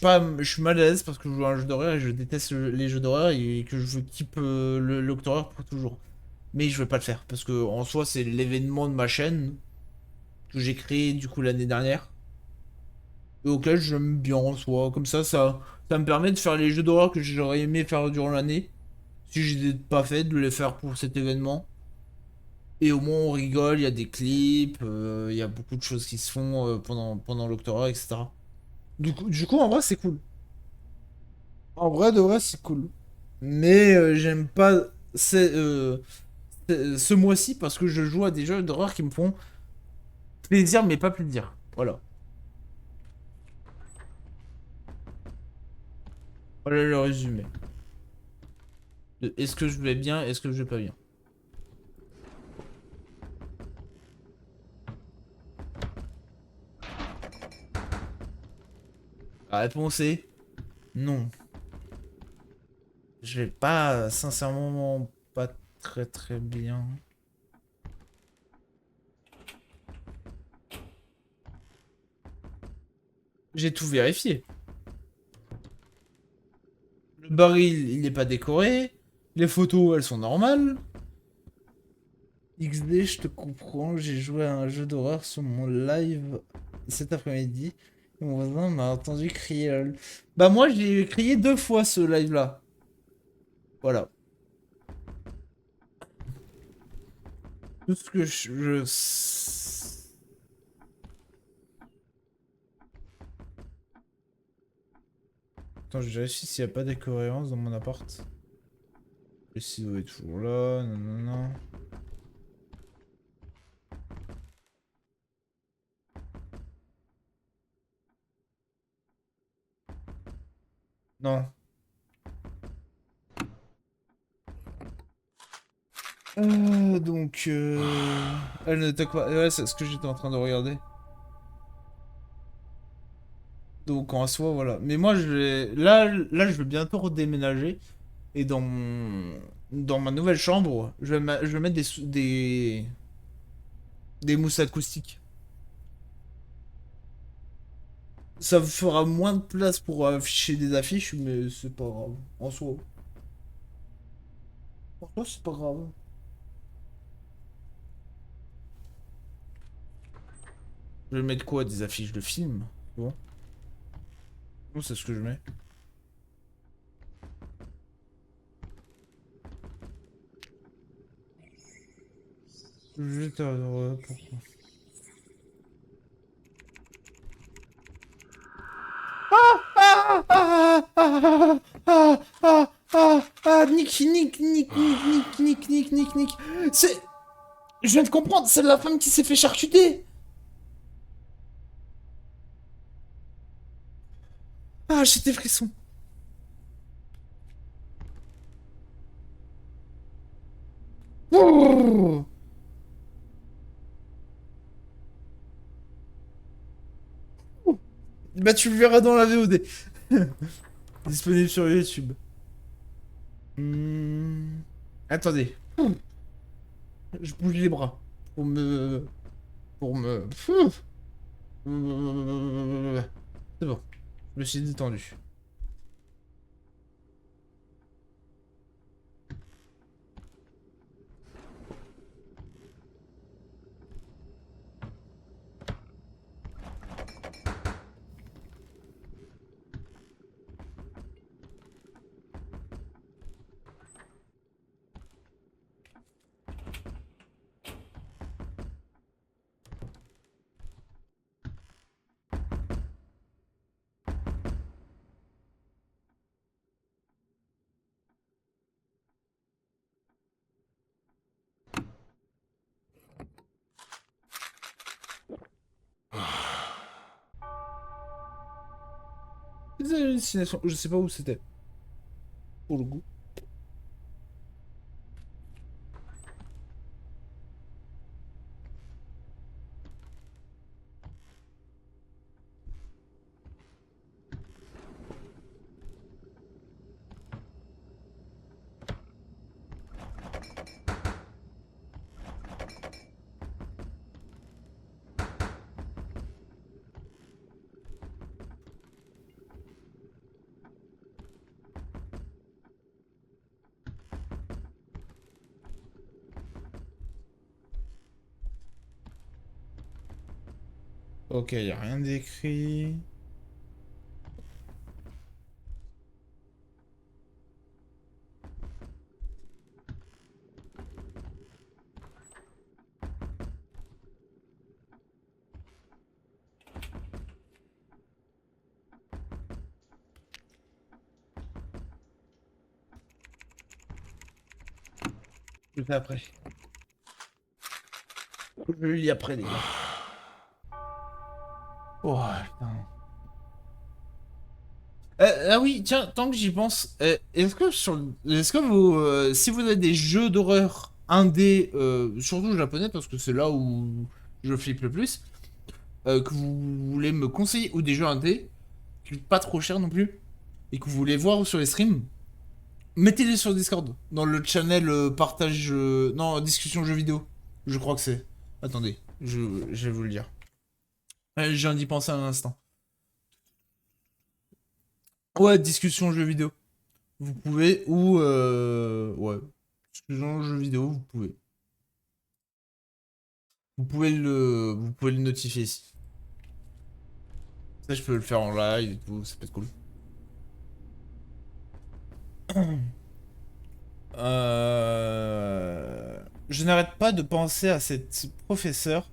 mal à l'aise parce que je joue à un jeu d'horreur et je déteste les jeux d'horreur et que je veux keep le l'Octoreur pour toujours. Mais je vais pas le faire parce que en soi c'est l'événement de ma chaîne que j'ai créé du coup l'année dernière et auquel j'aime bien en soi. Comme ça me permet de faire les jeux d'horreur que j'aurais aimé faire durant l'année si je les ai pas fait, de les faire pour cet événement. Et au moins on rigole, il y a des clips, il y a beaucoup de choses qui se font pendant l'Octoreur, etc. Du coup, en vrai, c'est cool. En vrai, de vrai, c'est cool. Mais j'aime pas ce mois-ci parce que je joue à des jeux d'horreur qui me font plaisir, mais pas plaisir. Voilà. Voilà le résumé. Est-ce que je vais bien, est-ce que je vais pas bien. La réponse est non. Je vais pas, sincèrement, pas très très bien. J'ai tout vérifié. Le baril, il n'est pas décoré. Les photos, elles sont normales. XD, je te comprends. J'ai joué à un jeu d'horreur sur mon live cet après-midi. Et mon voisin m'a entendu crier. Bah, moi, j'ai crié 2 fois ce live-là. Voilà. Tout ce que Attends, je vérifie s'il n'y a pas d'incohérence dans mon appart. Le ciseau est toujours là. Non, non, non. Non. Elle ne toque pas. Ouais, c'est ce que j'étais en train de regarder. Donc en soi, voilà. Mais moi, je vais... Là, je vais bientôt redéménager. Et dans ma nouvelle chambre, je vais mettre des mousses acoustiques. Ça fera moins de place pour afficher des affiches, mais c'est pas grave. En soi. En soi, c'est pas grave. Je vais mettre quoi? Des affiches de films? Bon. Non, c'est ce que je mets. Juste, pourquoi? Ah, ah, ah, ah, ah, ah, ah, Nick, Nick, Nick, Nick, Nick, Nick, Nick, Nick, Nick. C'est... Je viens de comprendre, c'est la femme qui s'est fait charcuter. Ah, j'ai des frissons. Oh. Bah, tu le verras dans la VOD. Disponible sur YouTube. Attendez. Je bouge les bras. Pour me... Pour me... C'est bon. Je me suis détendu. Des hallucinations. Je sais pas où c'était. Pour le goût. Ok, y a rien d'écrit. Je le fais après. Je le lis après, les gars. Oh, putain. Ah oui, tiens, tant que j'y pense, est-ce que vous, si vous avez des jeux d'horreur indés, surtout japonais, parce que c'est là où je flippe le plus, que vous voulez me conseiller, ou des jeux indés, qui coûtent pas trop cher non plus, et que vous voulez voir sur les streams, mettez-les sur Discord, dans le channel partage, non, discussion jeux vidéo, je crois que c'est. Attendez, je vais vous le dire. Je viens d'y penser un instant. Ouais, discussion jeux vidéo. Vous pouvez, ou ouais, discussion jeux vidéo, vous pouvez. Vous pouvez le notifier ici. Ça, je peux le faire en live et tout, ça peut être cool. Je n'arrête pas de penser à cette professeure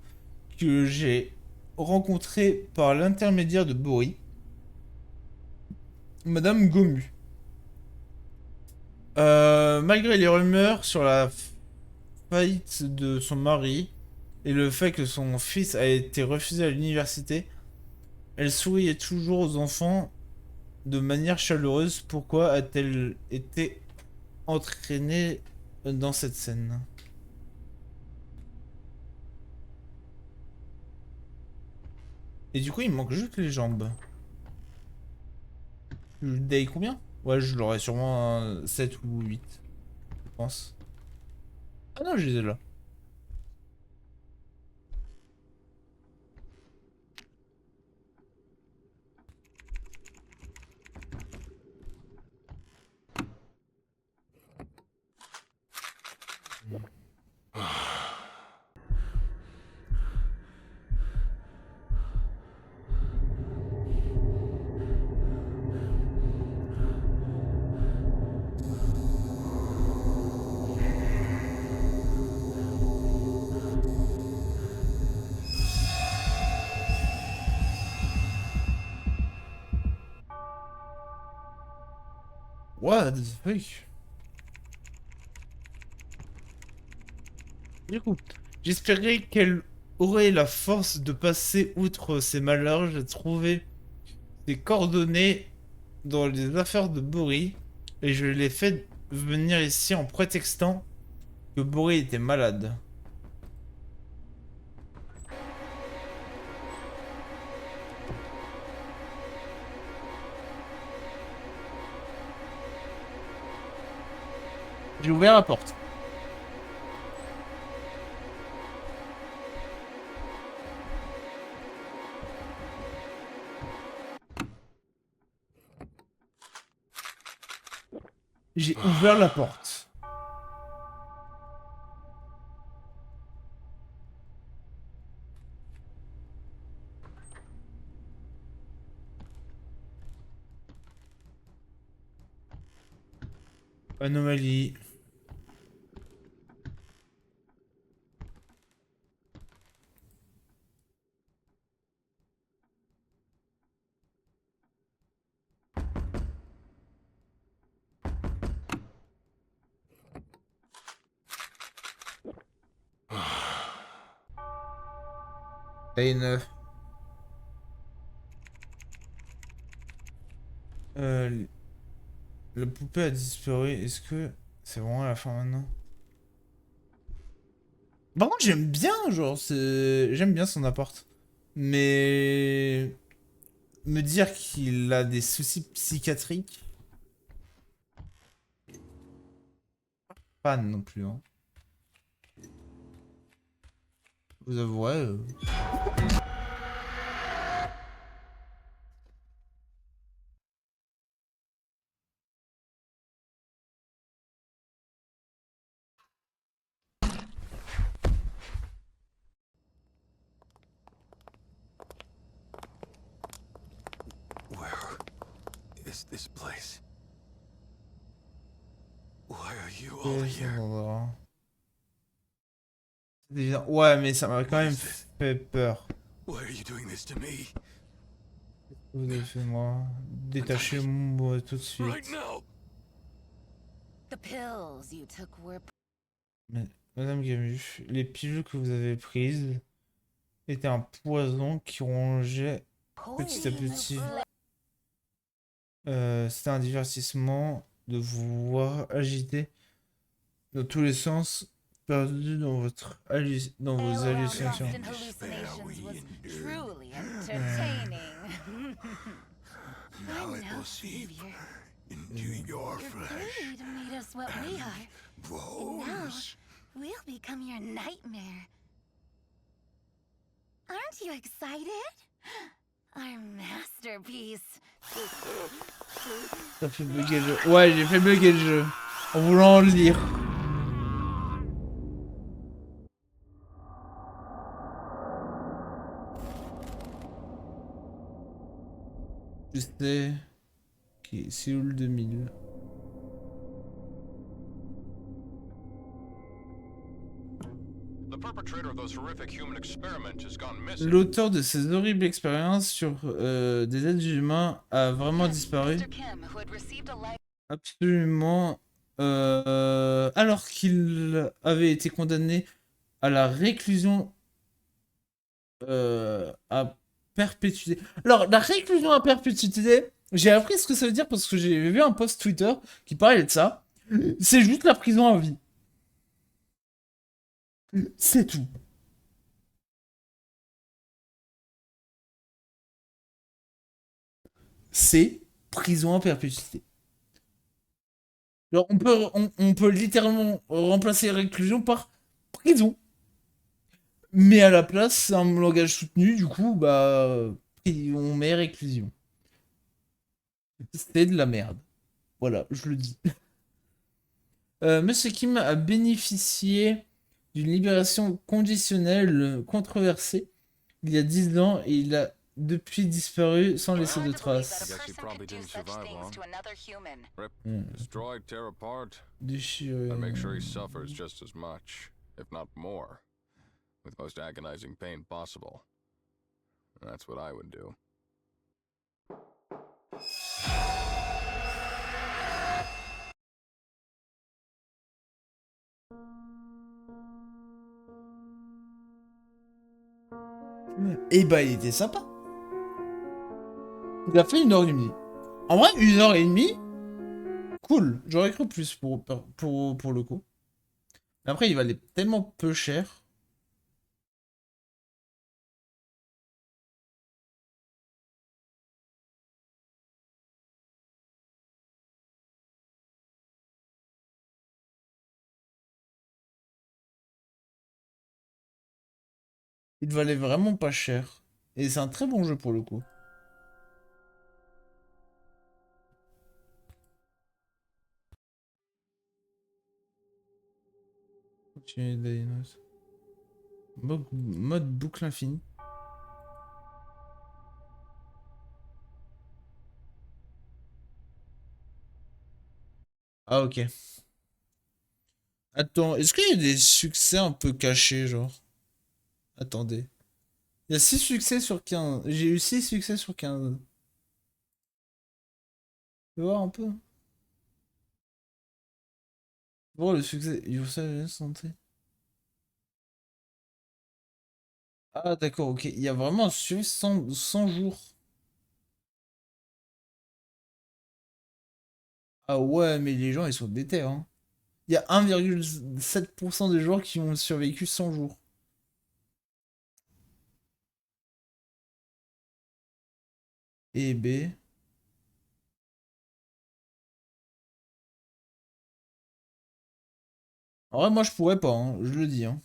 que j'ai rencontrée par l'intermédiaire de Bori, Madame Gomu. Malgré les rumeurs sur la faillite de son mari et le fait que son fils a été refusé à l'université, elle souriait toujours aux enfants de manière chaleureuse. Pourquoi a-t-elle été entraînée dans cette scène? Et du coup, il me manque juste les jambes. Je day combien? Ouais, je l'aurais sûrement un 7 ou 8, je pense. Ah non, je les ai là. What the fuck? Du coup, j'espérais qu'elle aurait la force de passer outre ses malheurs. J'ai trouvé ses coordonnées dans les affaires de Bori et je l'ai fait venir ici en prétextant que Bori était malade. J'ai ouvert la porte. J'ai ouvert la porte. Anomalie. Taille 9. Euh, la poupée a disparu. Est-ce que c'est vraiment la fin maintenant? Par contre, j'aime bien, genre, j'aime bien son appart. Mais me dire qu'il a des soucis psychiatriques, pas non plus, hein. Vous avouerez. Where is this place? Why are you all here? Ouais, mais ça m'a quand What même is this? fait peur. Why are you doing this to me? Vous avez fait moi. Détachez-moi tout de Right suite. now! The pills you took were Madame Gamu, les pilules que vous avez prises étaient un poison qui rongeait petit à petit. C'était un divertissement de vous voir agiter dans tous les sens, perdu dans dans vos hallucinations. Lost in hallucinations was truly entertaining. Now I it know, will seep Savior. into your You're flesh. greedy to meet us what we are. And now, Bones. we'll become your nightmare. Aren't you excited? Our masterpiece. Ça fait bugger le jeu. Ouais, j'ai fait bugger le jeu en voulant le lire. Je sais qui est Séoul 2000. The perpetrator of those horrific human experiments has gone missing. L'auteur de ces horribles expériences sur des êtres humains a vraiment disparu. Mr. Kim, who had received a life Absolument. Alors qu'il avait été condamné à la réclusion à perpétuité. Alors, la réclusion à perpétuité, j'ai appris ce que ça veut dire parce que j'ai vu un post Twitter qui parlait de ça. C'est juste la prison à vie. C'est tout. C'est prison à perpétuité. Alors, on peut littéralement remplacer réclusion par prison. Mais à la place, c'est un langage soutenu, du coup, bah, on met réclusion. C'est de la merde. Voilà, je le dis. Monsieur Kim a bénéficié d'une libération conditionnelle controversée il y a 10 ans et il a depuis disparu sans laisser de hard to believe traces. that a Guess he person probably could do didn't such survive things long. to another human. Rip, destroy, tear apart, Déchiré. and make sure he suffers just as much, if not more, with most agonizing pain possible. That's what I would do. Et bah, il était sympa. Il a fait 1h30. En vrai, 1h30, cool. J'aurais cru plus pour le coup. Mais après, il valait tellement peu cher. Il valait vraiment pas cher. Et c'est un très bon jeu pour le coup. Continuer Dainos. Mode boucle infinie. Ah, ok. Attends, est-ce qu'il y a des succès un peu cachés, genre? Attendez. Il y a 6 succès sur 15. J'ai eu 6 succès sur 15. Tu vois un peu? Bon, le succès. Youssef santé. Ah, d'accord, ok. Il y a vraiment un succès 100 jours. Ah ouais, mais les gens, ils sont déter, hein. Il y a 1,7% des joueurs qui ont survécu 100 jours. Et B. En vrai, moi, je pourrais pas, hein, je le dis, hein.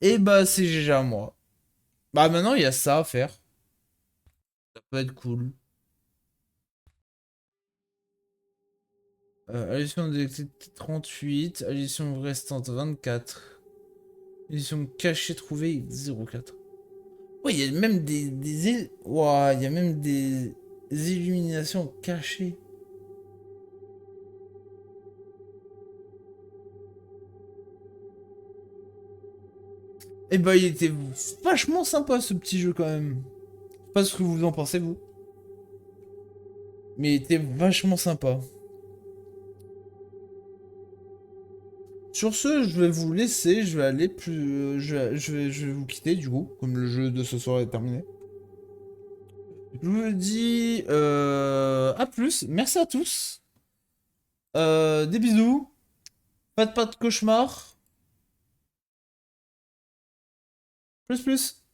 Et bah, c'est GG à moi. Bah, maintenant, il y a ça à faire. Ça peut être cool. Addition détectée 38, addition restante 24. Addition cachée trouvée 0,4. Ouais, il y a même ouah, il y a même des illuminations cachées. Eh bah, il était vachement sympa ce petit jeu quand même. Je sais pas ce que vous en pensez, vous. Mais il était vachement sympa. Sur ce, je vais vous laisser, je vais aller plus... je vais vous quitter du coup, comme le jeu de ce soir est terminé. Je vous dis à plus, merci à tous. Des bisous, pas de cauchemar. Plus plus.